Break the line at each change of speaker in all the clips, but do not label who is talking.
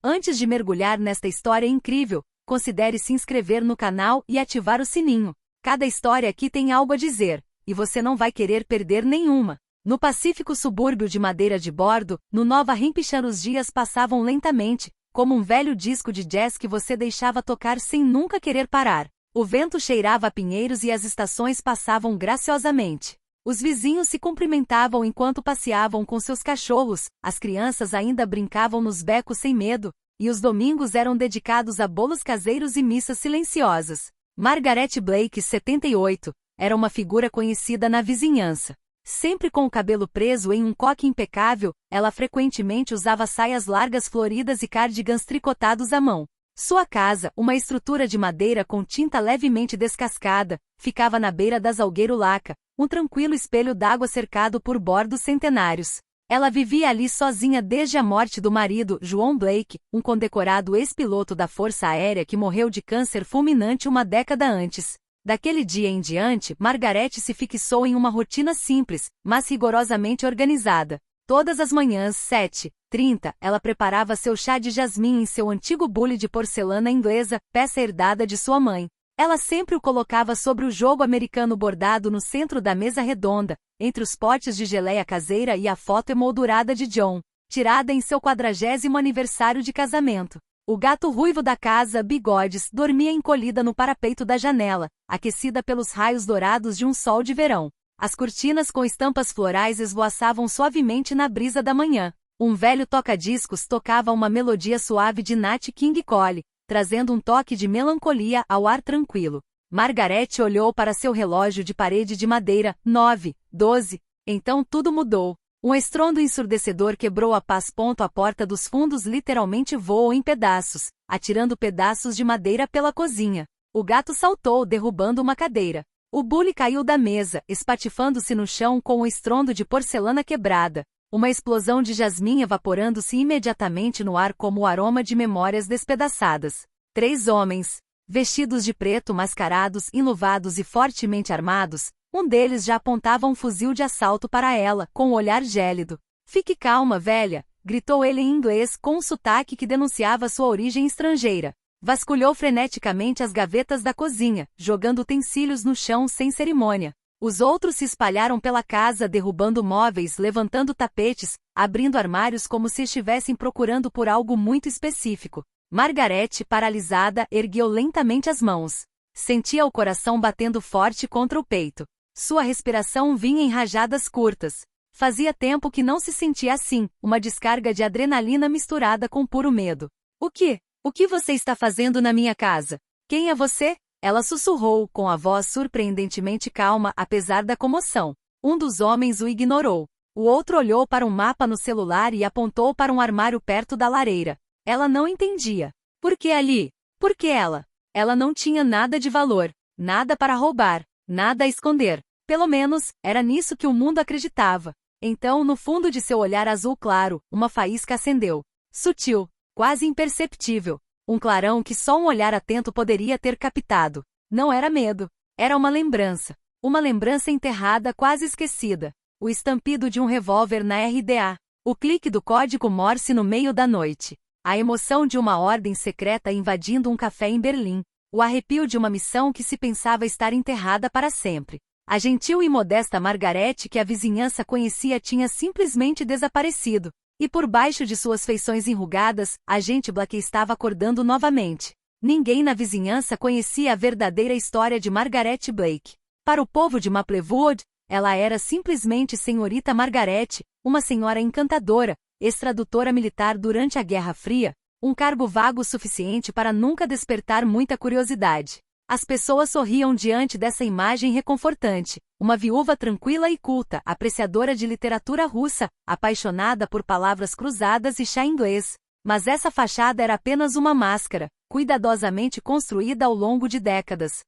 Antes de mergulhar nesta história incrível, considere se inscrever no canal e ativar o sininho. Cada história aqui tem algo a dizer, e você não vai querer perder nenhuma. No pacífico subúrbio de Madeira de Bordo, no Nova Hampshire, os dias passavam lentamente, como um velho disco de jazz que você deixava tocar sem nunca querer parar. O vento cheirava a pinheiros e as estações passavam graciosamente. Os vizinhos se cumprimentavam enquanto passeavam com seus cachorros, as crianças ainda brincavam nos becos sem medo, e os domingos eram dedicados a bolos caseiros e missas silenciosas. Margaret Blake, 78, era uma figura conhecida na vizinhança. Sempre com o cabelo preso em um coque impecável, ela frequentemente usava saias largas floridas e cardigans tricotados à mão. Sua casa, uma estrutura de madeira com tinta levemente descascada, ficava na beira das Salgueiro Laca, um tranquilo espelho d'água cercado por bordos centenários. Ela vivia ali sozinha desde a morte do marido, João Blake, um condecorado ex-piloto da Força Aérea que morreu de câncer fulminante uma década antes. Daquele dia em diante, Margaret se fixou em uma rotina simples, mas rigorosamente organizada. Todas as manhãs, 7h30, ela preparava seu chá de jasmim em seu antigo bule de porcelana inglesa, peça herdada de sua mãe. Ela sempre o colocava sobre o jogo americano bordado no centro da mesa redonda, entre os potes de geleia caseira e a foto emoldurada de John, tirada em seu 40º aniversário de casamento. O gato ruivo da casa, Bigodes, dormia encolhida no parapeito da janela, aquecida pelos raios dourados de um sol de verão. As cortinas com estampas florais esvoaçavam suavemente na brisa da manhã. Um velho toca-discos tocava uma melodia suave de Nat King Cole, trazendo um toque de melancolia ao ar tranquilo. Margaret olhou para seu relógio de parede de madeira, 9h12. Então tudo mudou. Um estrondo ensurdecedor quebrou a paz. A porta dos fundos literalmente voou em pedaços, atirando pedaços de madeira pela cozinha. O gato saltou, derrubando uma cadeira. O bule caiu da mesa, espatifando-se no chão com um estrondo de porcelana quebrada. Uma explosão de jasmim evaporando-se imediatamente no ar como o aroma de memórias despedaçadas. 3 homens, vestidos de preto, mascarados, enluvados e fortemente armados, um deles já apontava um fuzil de assalto para ela, com um olhar gélido. "Fique calma, velha", gritou ele em inglês com um sotaque que denunciava sua origem estrangeira. Vasculhou freneticamente as gavetas da cozinha, jogando utensílios no chão sem cerimônia. Os outros se espalharam pela casa, derrubando móveis, levantando tapetes, abrindo armários como se estivessem procurando por algo muito específico. Margaret, paralisada, ergueu lentamente as mãos. Sentia o coração batendo forte contra o peito. Sua respiração vinha em rajadas curtas. Fazia tempo que não se sentia assim, uma descarga de adrenalina misturada com puro medo. "O que você está fazendo na minha casa? Quem é você?" Ela sussurrou, com a voz surpreendentemente calma apesar da comoção. Um dos homens o ignorou. O outro olhou para um mapa no celular e apontou para um armário perto da lareira. Ela não entendia. Por que ali? Por que ela? Ela não tinha nada de valor, nada para roubar, nada a esconder. Pelo menos, era nisso que o mundo acreditava. Então, no fundo de seu olhar azul claro, uma faísca acendeu. Sutil, quase imperceptível. Um clarão que só um olhar atento poderia ter captado. Não era medo. Era uma lembrança. Uma lembrança enterrada, quase esquecida. O estampido de um revólver na RDA. O clique do código Morse no meio da noite. A emoção de uma ordem secreta invadindo um café em Berlim. O arrepio de uma missão que se pensava estar enterrada para sempre. A gentil e modesta Margaret que a vizinhança conhecia tinha simplesmente desaparecido. E por baixo de suas feições enrugadas, agente Blake estava acordando novamente. Ninguém na vizinhança conhecia a verdadeira história de Margaret Blake. Para o povo de Maplewood, ela era simplesmente Senhorita Margaret, uma senhora encantadora, ex-tradutora militar durante a Guerra Fria, um cargo vago o suficiente para nunca despertar muita curiosidade. As pessoas sorriam diante dessa imagem reconfortante. Uma viúva tranquila e culta, apreciadora de literatura russa, apaixonada por palavras cruzadas e chá inglês. Mas essa fachada era apenas uma máscara, cuidadosamente construída ao longo de décadas.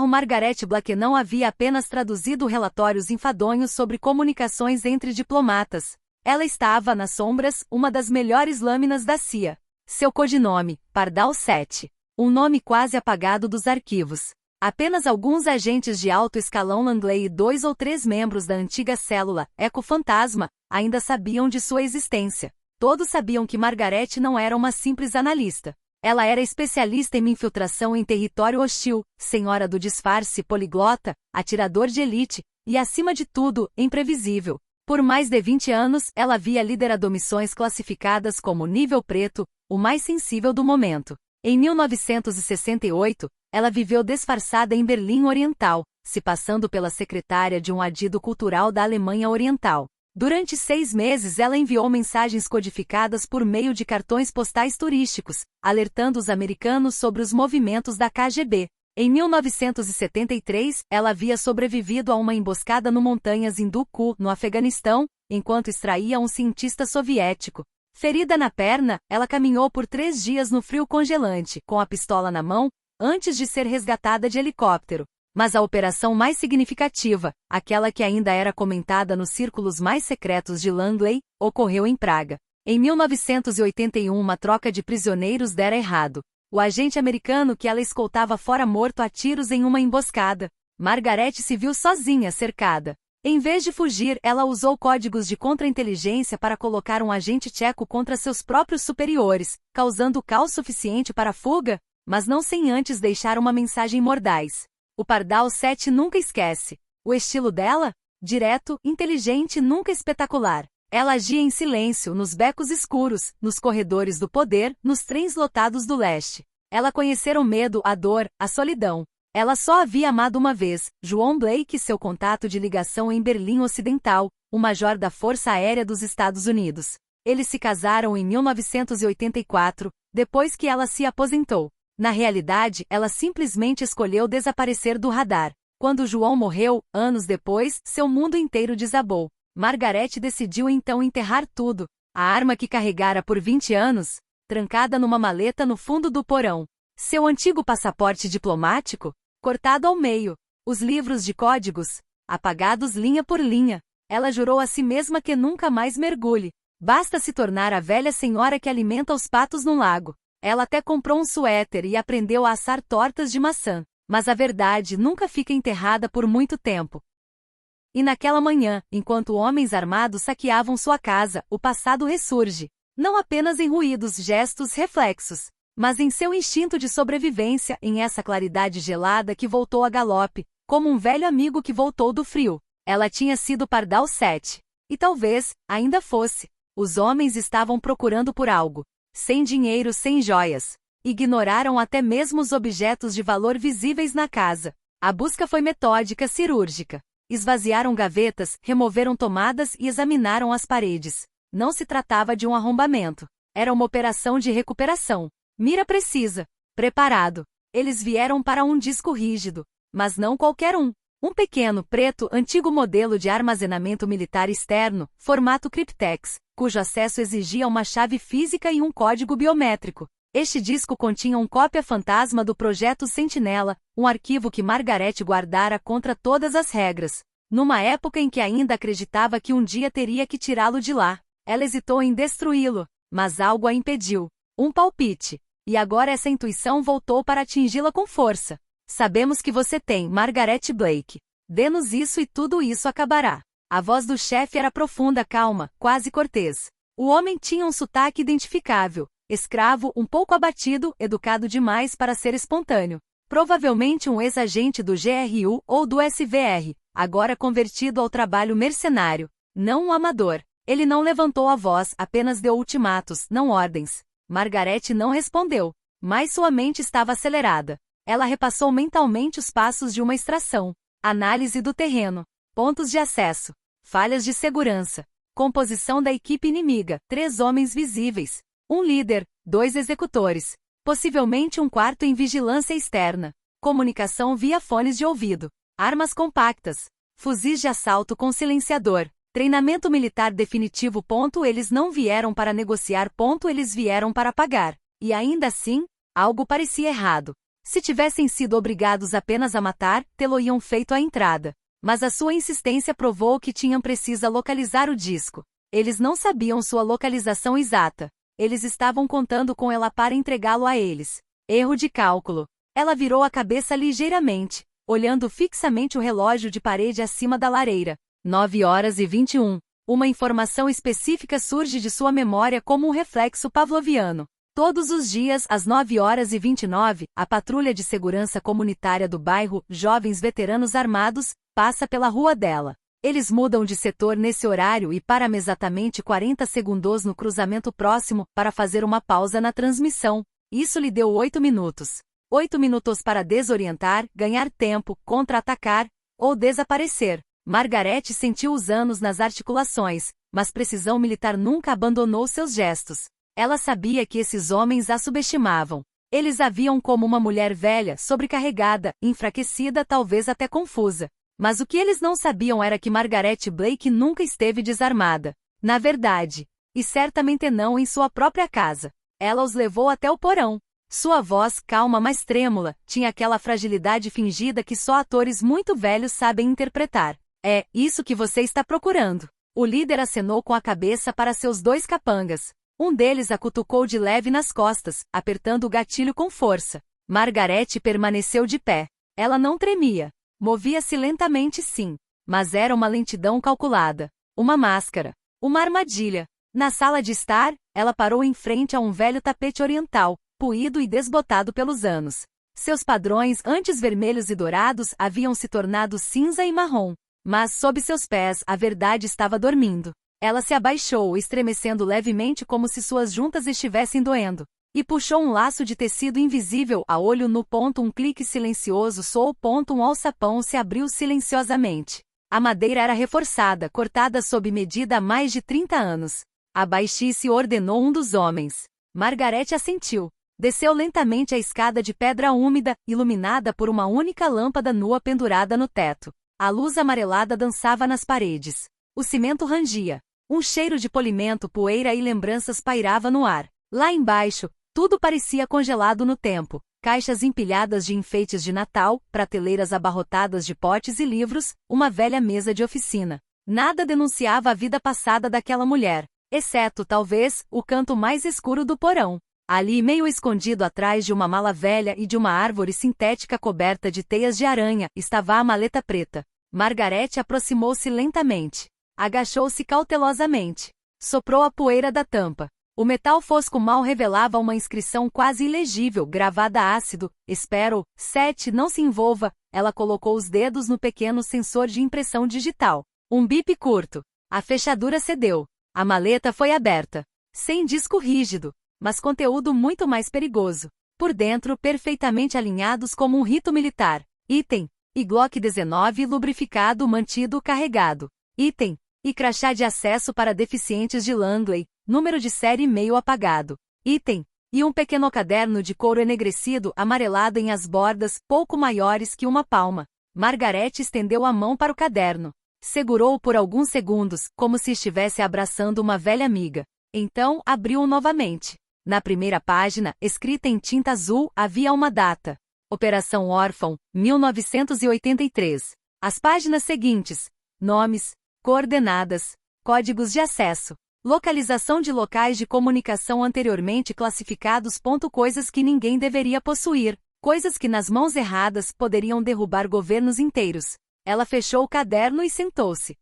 Margaret Blake não havia apenas traduzido relatórios enfadonhos sobre comunicações entre diplomatas. Ela estava, nas sombras, uma das melhores lâminas da CIA. Seu codinome, Pardal 7. Um nome quase apagado dos arquivos. Apenas alguns agentes de alto escalão Langley e 2 ou 3 membros da antiga célula Eco Fantasma ainda sabiam de sua existência. Todos sabiam que Margaret não era uma simples analista. Ela era especialista em infiltração em território hostil, senhora do disfarce, poliglota, atirador de elite, e acima de tudo, imprevisível. Por mais de 20 anos, ela havia liderado missões classificadas como nível preto, o mais sensível do momento. Em 1968, ela viveu disfarçada em Berlim Oriental, se passando pela secretária de um adido cultural da Alemanha Oriental. Durante 6 meses ela enviou mensagens codificadas por meio de cartões postais turísticos, alertando os americanos sobre os movimentos da KGB. Em 1973, ela havia sobrevivido a uma emboscada no montanhas Hindu Kuch, no Afeganistão, enquanto extraía um cientista soviético. Ferida na perna, ela caminhou por 3 dias no frio congelante, com a pistola na mão, antes de ser resgatada de helicóptero. Mas a operação mais significativa, aquela que ainda era comentada nos círculos mais secretos de Langley, ocorreu em Praga. Em 1981, uma troca de prisioneiros dera errado. O agente americano que ela escoltava fora morto a tiros em uma emboscada. Margaret se viu sozinha, cercada. Em vez de fugir, ela usou códigos de contra-inteligência para colocar um agente tcheco contra seus próprios superiores, causando caos suficiente para a fuga, mas não sem antes deixar uma mensagem mordaz. O Pardal 7 nunca esquece. O estilo dela? Direto, inteligente, nunca espetacular. Ela agia em silêncio, nos becos escuros, nos corredores do poder, nos trens lotados do leste. Ela conhecera o medo, a dor, a solidão. Ela só havia amado uma vez, João Blake, seu contato de ligação em Berlim Ocidental, o major da Força Aérea dos Estados Unidos. Eles se casaram em 1984, depois que ela se aposentou. Na realidade, ela simplesmente escolheu desaparecer do radar. Quando João morreu, anos depois, seu mundo inteiro desabou. Margaret decidiu então enterrar tudo. A arma que carregara por 20 anos, trancada numa maleta no fundo do porão. Seu antigo passaporte diplomático, cortado ao meio. Os livros de códigos, apagados linha por linha. Ela jurou a si mesma que nunca mais mergulhe. Basta se tornar a velha senhora que alimenta os patos num lago. Ela até comprou um suéter e aprendeu a assar tortas de maçã. Mas a verdade nunca fica enterrada por muito tempo. E naquela manhã, enquanto homens armados saqueavam sua casa, o passado ressurge. Não apenas em ruídos, gestos, reflexos, mas em seu instinto de sobrevivência, em essa claridade gelada que voltou a galope, como um velho amigo que voltou do frio. Ela tinha sido Pardal 7. E talvez, ainda fosse. Os homens estavam procurando por algo. Sem dinheiro, sem joias. Ignoraram até mesmo os objetos de valor visíveis na casa. A busca foi metódica, cirúrgica. Esvaziaram gavetas, removeram tomadas e examinaram as paredes. Não se tratava de um arrombamento. Era uma operação de recuperação. Mira precisa. Preparado. Eles vieram para um disco rígido. Mas não qualquer um. Um pequeno, preto, antigo modelo de armazenamento militar externo, formato Cryptex, cujo acesso exigia uma chave física e um código biométrico. Este disco continha uma cópia fantasma do projeto Sentinela, um arquivo que Margaret guardara contra todas as regras. Numa época em que ainda acreditava que um dia teria que tirá-lo de lá. Ela hesitou em destruí-lo, mas algo a impediu. Um palpite. E agora essa intuição voltou para atingi-la com força. Sabemos que você tem, Margaret Blake. Dê-nos isso e tudo isso acabará. A voz do chefe era profunda, calma, quase cortês. O homem tinha um sotaque identificável. Escravo, um pouco abatido, educado demais para ser espontâneo. Provavelmente um ex-agente do GRU ou do SVR, agora convertido ao trabalho mercenário. Não um amador. Ele não levantou a voz, apenas deu ultimatos, não ordens. Margaret não respondeu, mas sua mente estava acelerada. Ela repassou mentalmente os passos de uma extração. Análise do terreno. Pontos de acesso. Falhas de segurança. Composição da equipe inimiga. 3 homens visíveis. Um líder. 2 executores. Possivelmente um quarto em vigilância externa. Comunicação via fones de ouvido. Armas compactas. Fuzis de assalto com silenciador. Treinamento militar definitivo. Eles não vieram para negociar. Eles vieram para pagar. E ainda assim, algo parecia errado. Se tivessem sido obrigados apenas a matar, tê-lo-iam feito à entrada. Mas a sua insistência provou que tinham precisa localizar o disco. Eles não sabiam sua localização exata. Eles estavam contando com ela para entregá-lo a eles. Erro de cálculo. Ela virou a cabeça ligeiramente, olhando fixamente o relógio de parede acima da lareira. 9h21. Uma informação específica surge de sua memória como um reflexo pavloviano. Todos os dias, às 9h29, a patrulha de segurança comunitária do bairro, Jovens Veteranos Armados, passa pela rua dela. Eles mudam de setor nesse horário e param exatamente 40 segundos no cruzamento próximo para fazer uma pausa na transmissão. Isso lhe deu 8 minutos. 8 minutos para desorientar, ganhar tempo, contra-atacar ou desaparecer. Margaret sentiu os anos nas articulações, mas precisão militar nunca abandonou seus gestos. Ela sabia que esses homens a subestimavam. Eles a viam como uma mulher velha, sobrecarregada, enfraquecida, talvez até confusa. Mas o que eles não sabiam era que Margaret Blake nunca esteve desarmada. Na verdade. E certamente não em sua própria casa. Ela os levou até o porão. Sua voz, calma mas trêmula, tinha aquela fragilidade fingida que só atores muito velhos sabem interpretar. É isso que você está procurando. O líder acenou com a cabeça para seus 2 capangas. Um deles a cutucou de leve nas costas, apertando o gatilho com força. Margaret permaneceu de pé. Ela não tremia. Movia-se lentamente sim. Mas era uma lentidão calculada. Uma máscara. Uma armadilha. Na sala de estar, ela parou em frente a um velho tapete oriental, puído e desbotado pelos anos. Seus padrões, antes vermelhos e dourados, haviam se tornado cinza e marrom. Mas, sob seus pés, a verdade estava dormindo. Ela se abaixou, estremecendo levemente como se suas juntas estivessem doendo. E puxou um laço de tecido invisível a olho nu. Um clique silencioso soou. Um alçapão se abriu silenciosamente. A madeira era reforçada, cortada sob medida há mais de 30 anos. Abaixe-se, ordenou um dos homens. Margaret assentiu. Desceu lentamente a escada de pedra úmida, iluminada por uma única lâmpada nua pendurada no teto. A luz amarelada dançava nas paredes. O cimento rangia. Um cheiro de polimento, poeira e lembranças pairava no ar. Lá embaixo, tudo parecia congelado no tempo. Caixas empilhadas de enfeites de Natal, prateleiras abarrotadas de potes e livros, uma velha mesa de oficina. Nada denunciava a vida passada daquela mulher, exceto, talvez, o canto mais escuro do porão. Ali, meio escondido atrás de uma mala velha e de uma árvore sintética coberta de teias de aranha, estava a maleta preta. Margaret aproximou-se lentamente. Agachou-se cautelosamente. Soprou a poeira da tampa. O metal fosco mal revelava uma inscrição quase ilegível, gravada a ácido. Espero, 7, não se envolva. Ela colocou os dedos no pequeno sensor de impressão digital. Um bip curto. A fechadura cedeu. A maleta foi aberta. Sem disco rígido, mas conteúdo muito mais perigoso. Por dentro, perfeitamente alinhados como um rito militar. Item. E Glock 19 lubrificado mantido carregado. Item. E crachá de acesso para deficientes de Langley, número de série meio apagado. Item. E um pequeno caderno de couro enegrecido amarelado em as bordas, pouco maiores que uma palma. Margaret estendeu a mão para o caderno. Segurou-o por alguns segundos, como se estivesse abraçando uma velha amiga. Então, abriu-o novamente. Na primeira página, escrita em tinta azul, havia uma data. Operação Órfão, 1983. As páginas seguintes. Nomes, coordenadas, códigos de acesso, localização de locais de comunicação anteriormente classificados. Coisas que ninguém deveria possuir, coisas que nas mãos erradas poderiam derrubar governos inteiros. Ela fechou o caderno e sentou-se.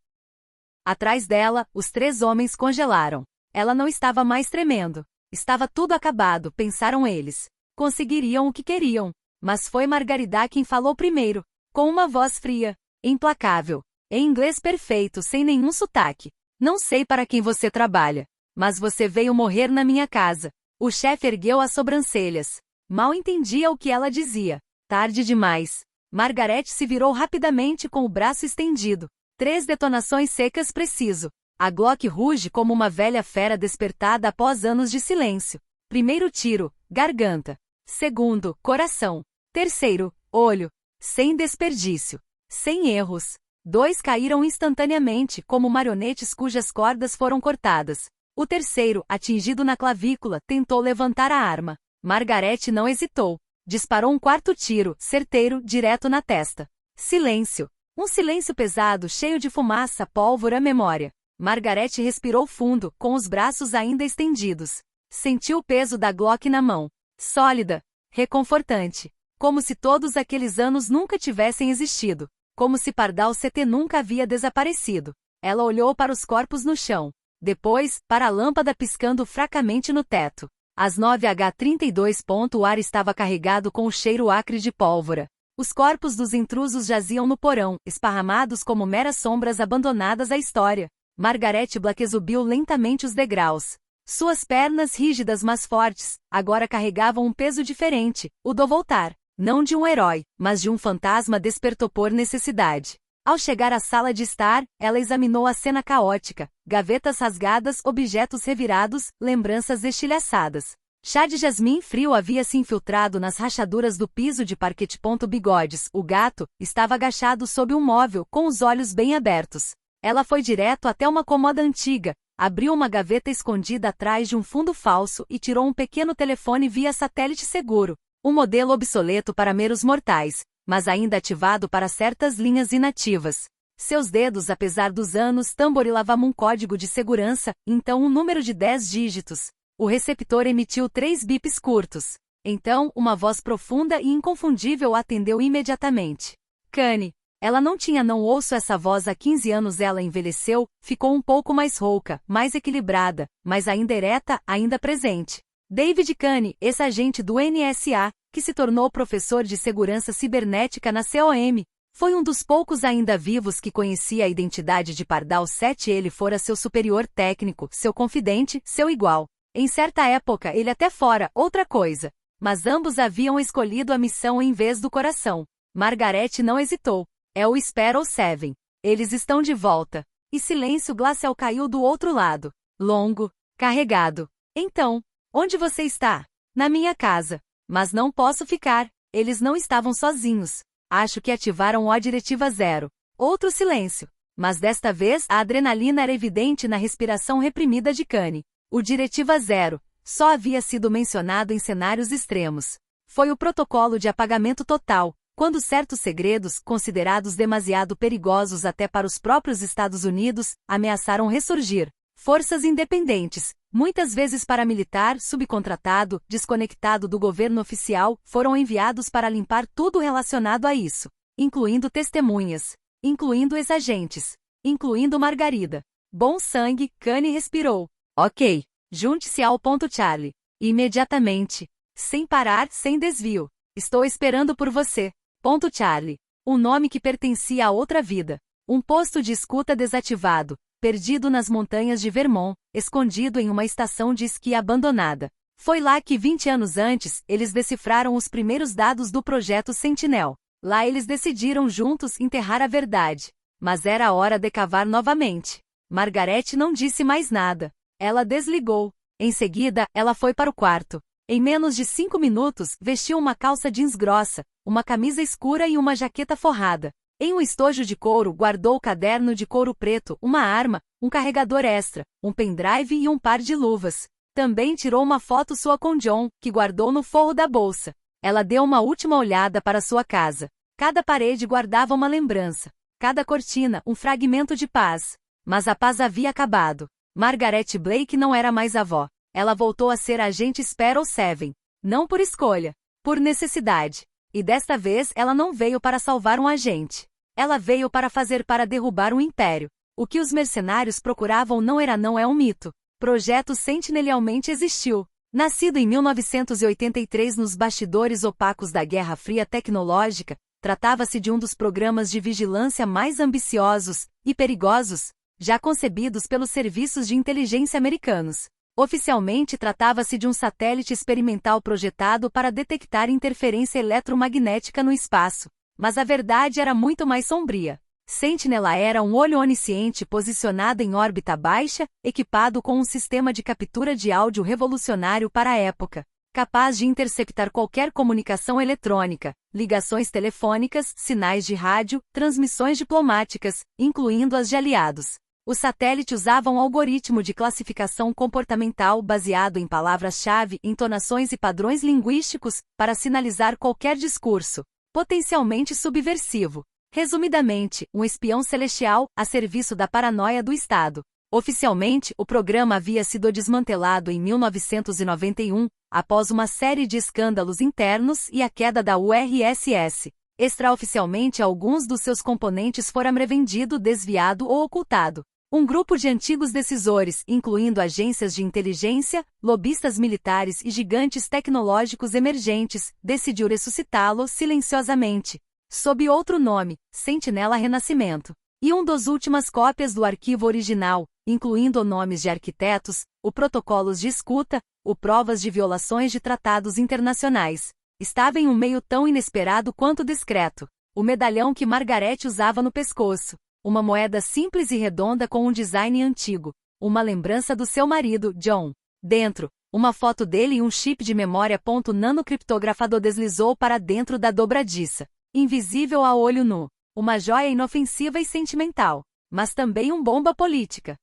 Atrás dela, os 3 homens congelaram. Ela não estava mais tremendo. Estava tudo acabado, pensaram eles. Conseguiriam o que queriam. Mas foi Margarida quem falou primeiro, com uma voz fria, implacável. Em inglês perfeito, sem nenhum sotaque. Não sei para quem você trabalha, mas você veio morrer na minha casa. O chefe ergueu as sobrancelhas. Mal entendia o que ela dizia. Tarde demais. Margaret se virou rapidamente com o braço estendido. 3 detonações secas preciso. A Glock ruge como uma velha fera despertada após anos de silêncio. Primeiro tiro, garganta. Segundo, coração. Terceiro, olho. Sem desperdício. Sem erros. 2 caíram instantaneamente, como marionetes cujas cordas foram cortadas. O terceiro, atingido na clavícula, tentou levantar a arma. Margaret não hesitou. Disparou um 4º tiro, certeiro, direto na testa. Silêncio. Um silêncio pesado, cheio de fumaça, pólvora, memória. Margaret respirou fundo, com os braços ainda estendidos. Sentiu o peso da Glock na mão. Sólida. Reconfortante. Como se todos aqueles anos nunca tivessem existido. Como se Pardal CT nunca havia desaparecido. Ela olhou para os corpos no chão. Depois, para a lâmpada piscando fracamente no teto. Às 9h32. O ar estava carregado com o cheiro acre de pólvora. Os corpos dos intrusos jaziam no porão, esparramados como meras sombras abandonadas à história. Margaret Black subiu lentamente os degraus. Suas pernas rígidas mas fortes, agora carregavam um peso diferente, o do voltar. Não de um herói, mas de um fantasma despertou por necessidade. Ao chegar à sala de estar, ela examinou a cena caótica, gavetas rasgadas, objetos revirados, lembranças estilhaçadas. Chá de jasmim frio havia se infiltrado nas rachaduras do piso de parquete. Bigodes, o gato, estava agachado sob um móvel, com os olhos bem abertos. Ela foi direto até uma cômoda antiga, abriu uma gaveta escondida atrás de um fundo falso e tirou um pequeno telefone via satélite seguro. Um modelo obsoleto para meros mortais, mas ainda ativado para certas linhas inativas. Seus dedos, apesar dos anos, tamborilavam um código de segurança, então um número de 10 dígitos. O receptor emitiu 3 bips curtos. Então, uma voz profunda e inconfundível atendeu imediatamente. Kane. Ela não tinha não ouço essa voz há 15 anos. Ela envelheceu, ficou um pouco mais rouca, mais equilibrada, mas ainda ereta, ainda presente. David Kane, ex-agente do NSA, que se tornou professor de segurança cibernética na COM, foi um dos poucos ainda vivos que conhecia a identidade de Pardal 7. Ele fora seu superior técnico, seu confidente, seu igual. Em certa época ele até fora outra coisa. Mas ambos haviam escolhido a missão em vez do coração. Margaret não hesitou. É o Sparrow 7. Eles estão de volta. E silêncio glacial caiu do outro lado. Longo. Carregado. Então, onde você está? Na minha casa. Mas não posso ficar. Eles não estavam sozinhos. Acho que ativaram o Diretiva 0. Outro silêncio. Mas desta vez a adrenalina era evidente na respiração reprimida de Kane. O Diretiva 0 só havia sido mencionado em cenários extremos. Foi o protocolo de apagamento total, quando certos segredos, considerados demasiado perigosos até para os próprios Estados Unidos, ameaçaram ressurgir. Forças independentes, muitas vezes paramilitar, subcontratado, desconectado do governo oficial, foram enviados para limpar tudo relacionado a isso, incluindo testemunhas, incluindo ex-agentes, incluindo Margarida. Bom sangue, Kane respirou. Ok. Junte-se ao ponto Charlie. Imediatamente. Sem parar, sem desvio. Estou esperando por você. Ponto Charlie. Um nome que pertencia a outra vida. Um posto de escuta desativado, perdido nas montanhas de Vermont, escondido em uma estação de esqui abandonada. Foi lá que 20 anos antes, eles decifraram os primeiros dados do projeto Sentinel. Lá eles decidiram juntos enterrar a verdade. Mas era a hora de cavar novamente. Margaret não disse mais nada. Ela desligou. Em seguida, ela foi para o quarto. Em menos de 5 minutos, vestiu uma calça jeans grossa, uma camisa escura e uma jaqueta forrada. Em um estojo de couro, guardou o caderno de couro preto, uma arma, um carregador extra, um pendrive e um par de luvas. Também tirou uma foto sua com John, que guardou no forro da bolsa. Ela deu uma última olhada para sua casa. Cada parede guardava uma lembrança. Cada cortina, um fragmento de paz. Mas a paz havia acabado. Margaret Blake não era mais avó. Ela voltou a ser a agente Sparrow 7. Não por escolha. Por necessidade. E desta vez ela não veio para salvar um agente. Ela veio para derrubar um império. O que os mercenários procuravam não é um mito. Projeto Sentinel realmente existiu. Nascido em 1983 nos bastidores opacos da Guerra Fria Tecnológica, tratava-se de um dos programas de vigilância mais ambiciosos e perigosos já concebidos pelos serviços de inteligência americanos. Oficialmente tratava-se de um satélite experimental projetado para detectar interferência eletromagnética no espaço. Mas a verdade era muito mais sombria. Sentinela era um olho onisciente posicionado em órbita baixa, equipado com um sistema de captura de áudio revolucionário para a época, capaz de interceptar qualquer comunicação eletrônica, ligações telefônicas, sinais de rádio, transmissões diplomáticas, incluindo as de aliados. O satélite usava um algoritmo de classificação comportamental baseado em palavras-chave, entonações e padrões linguísticos, para sinalizar qualquer discurso, potencialmente subversivo. Resumidamente, um espião celestial, a serviço da paranoia do Estado. Oficialmente, o programa havia sido desmantelado em 1991, após uma série de escândalos internos e a queda da URSS. Extraoficialmente, alguns dos seus componentes foram revendidos, desviado ou ocultado. Um grupo de antigos decisores, incluindo agências de inteligência, lobistas militares e gigantes tecnológicos emergentes, decidiu ressuscitá-lo silenciosamente, sob outro nome, Sentinela Renascimento. E dos últimas cópias do arquivo original, incluindo nomes de arquitetos, o protocolos de escuta, o provas de violações de tratados internacionais, estava em um meio tão inesperado quanto discreto. O medalhão que Margaret usava no pescoço. Uma moeda simples e redonda com um design antigo. Uma lembrança do seu marido, John. Dentro, uma foto dele e um chip de memória. Nanocriptografado deslizou para dentro da dobradiça. Invisível a olho nu. Uma joia inofensiva e sentimental. Mas também bomba política.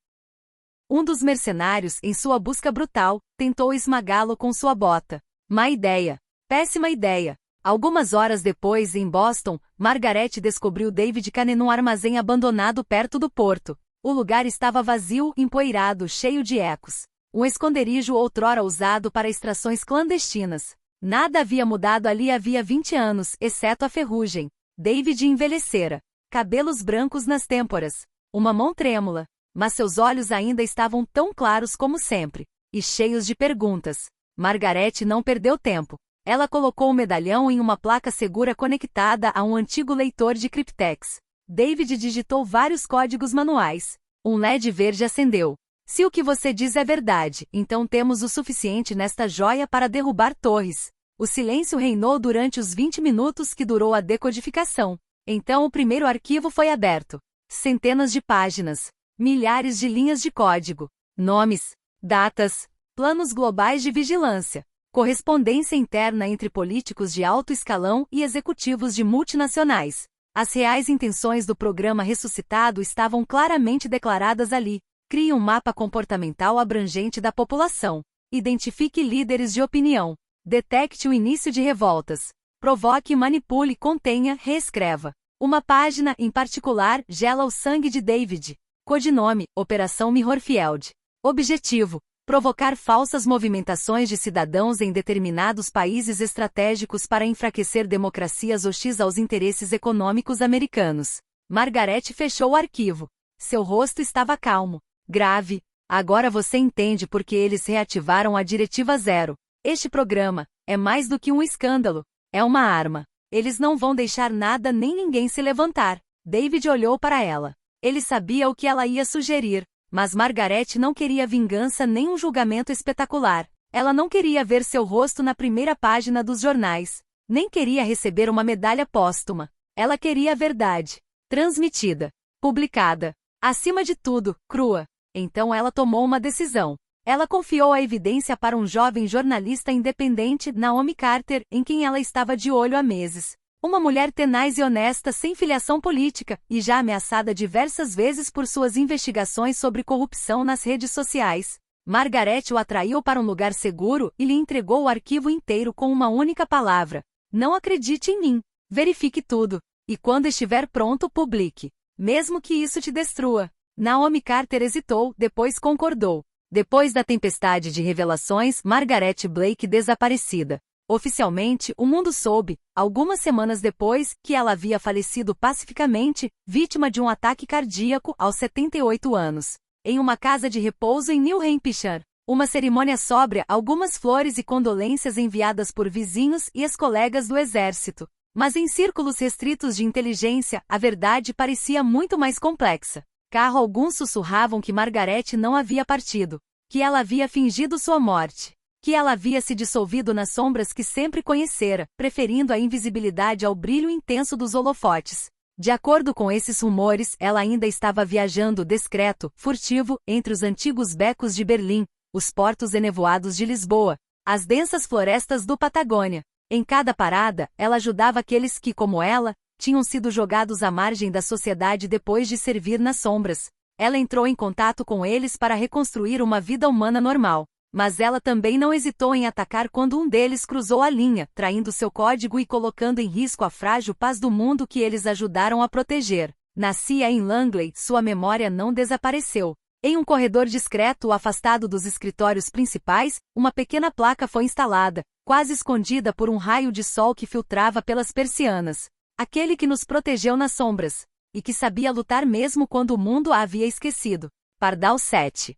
Um dos mercenários, em sua busca brutal, tentou esmagá-lo com sua bota. Má ideia. Péssima ideia. Algumas horas depois, em Boston, Margaret descobriu David Kane num armazém abandonado perto do porto. O lugar estava vazio, empoeirado, cheio de ecos. Um esconderijo outrora usado para extrações clandestinas. Nada havia mudado ali havia 20 anos, exceto a ferrugem. David envelhecera. Cabelos brancos nas têmporas. Uma mão trêmula. Mas seus olhos ainda estavam tão claros como sempre. E cheios de perguntas. Margaret não perdeu tempo. Ela colocou o medalhão em uma placa segura conectada a um antigo leitor de Cryptex. David digitou vários códigos manuais. Um LED verde acendeu. Se o que você diz é verdade, então temos o suficiente nesta joia para derrubar torres. O silêncio reinou durante os 20 minutos que durou a decodificação. Então o primeiro arquivo foi aberto. Centenas de páginas. Milhares de linhas de código. Nomes. Datas. Planos globais de vigilância. Correspondência interna entre políticos de alto escalão e executivos de multinacionais. As reais intenções do programa ressuscitado estavam claramente declaradas ali. Crie um mapa comportamental abrangente da população. Identifique líderes de opinião. Detecte o início de revoltas. Provoque, manipule, contenha, reescreva. Uma página, em particular, gela o sangue de David. Codinome, Operação Mirrorfield. Objetivo. Provocar falsas movimentações de cidadãos em determinados países estratégicos para enfraquecer democracias hostis aos interesses econômicos americanos. Margaret fechou o arquivo. Seu rosto estava calmo. Grave. Agora você entende por que eles reativaram a Diretiva Zero. Este programa é mais do que um escândalo. É uma arma. Eles não vão deixar nada nem ninguém se levantar. David olhou para ela. Ele sabia o que ela ia sugerir. Mas Margaret não queria vingança nem um julgamento espetacular. Ela não queria ver seu rosto na primeira página dos jornais. Nem queria receber uma medalha póstuma. Ela queria a verdade. Transmitida. Publicada. Acima de tudo, crua. Então ela tomou uma decisão. Ela confiou a evidência para um jovem jornalista independente, Naomi Carter, em quem ela estava de olho há meses. Uma mulher tenaz e honesta sem filiação política, e já ameaçada diversas vezes por suas investigações sobre corrupção nas redes sociais. Margaret o atraiu para um lugar seguro e lhe entregou o arquivo inteiro com uma única palavra. Não acredite em mim. Verifique tudo. E quando estiver pronto, publique. Mesmo que isso te destrua. Naomi Carter hesitou, depois concordou. Depois da tempestade de revelações, Margaret Blake desaparecida. Oficialmente, o mundo soube, algumas semanas depois, que ela havia falecido pacificamente, vítima de um ataque cardíaco aos 78 anos, em uma casa de repouso em New Hampshire. Uma cerimônia sóbria, algumas flores e condolências enviadas por vizinhos e ex-colegas do exército. Mas em círculos restritos de inteligência, a verdade parecia muito mais complexa. Alguns sussurravam que Margaret não havia partido, que ela havia fingido sua morte. Que ela havia se dissolvido nas sombras que sempre conhecera, preferindo a invisibilidade ao brilho intenso dos holofotes. De acordo com esses rumores, ela ainda estava viajando discreto, furtivo, entre os antigos becos de Berlim, os portos enevoados de Lisboa, as densas florestas do Patagônia. Em cada parada, ela ajudava aqueles que, como ela, tinham sido jogados à margem da sociedade depois de servir nas sombras. Ela entrou em contato com eles para reconstruir uma vida humana normal. Mas ela também não hesitou em atacar quando um deles cruzou a linha, traindo seu código e colocando em risco a frágil paz do mundo que eles ajudaram a proteger. Nascia em Langley, sua memória não desapareceu. Em um corredor discreto afastado dos escritórios principais, uma pequena placa foi instalada, quase escondida por um raio de sol que filtrava pelas persianas. Aquele que nos protegeu nas sombras. E que sabia lutar mesmo quando o mundo a havia esquecido. Pardal 7.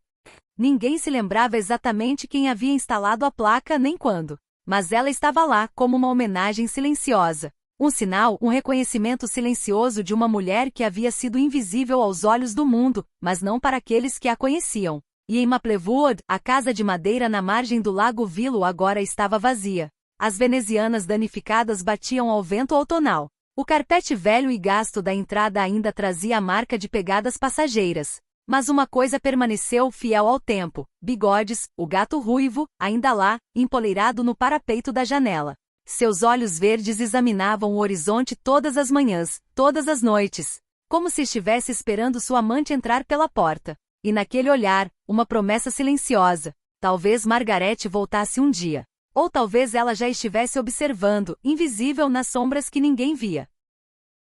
Ninguém se lembrava exatamente quem havia instalado a placa nem quando. Mas ela estava lá, como uma homenagem silenciosa. Um sinal, um reconhecimento silencioso de uma mulher que havia sido invisível aos olhos do mundo, mas não para aqueles que a conheciam. E em Maplewood, a casa de madeira na margem do lago Willow agora estava vazia. As venezianas danificadas batiam ao vento outonal. O carpete velho e gasto da entrada ainda trazia a marca de pegadas passageiras. Mas uma coisa permaneceu fiel ao tempo: Bigodes, o gato ruivo, ainda lá, empoleirado no parapeito da janela. Seus olhos verdes examinavam o horizonte todas as manhãs, todas as noites, como se estivesse esperando sua amante entrar pela porta. E naquele olhar, uma promessa silenciosa. Talvez Margarete voltasse um dia. Ou talvez ela já estivesse observando, invisível nas sombras que ninguém via.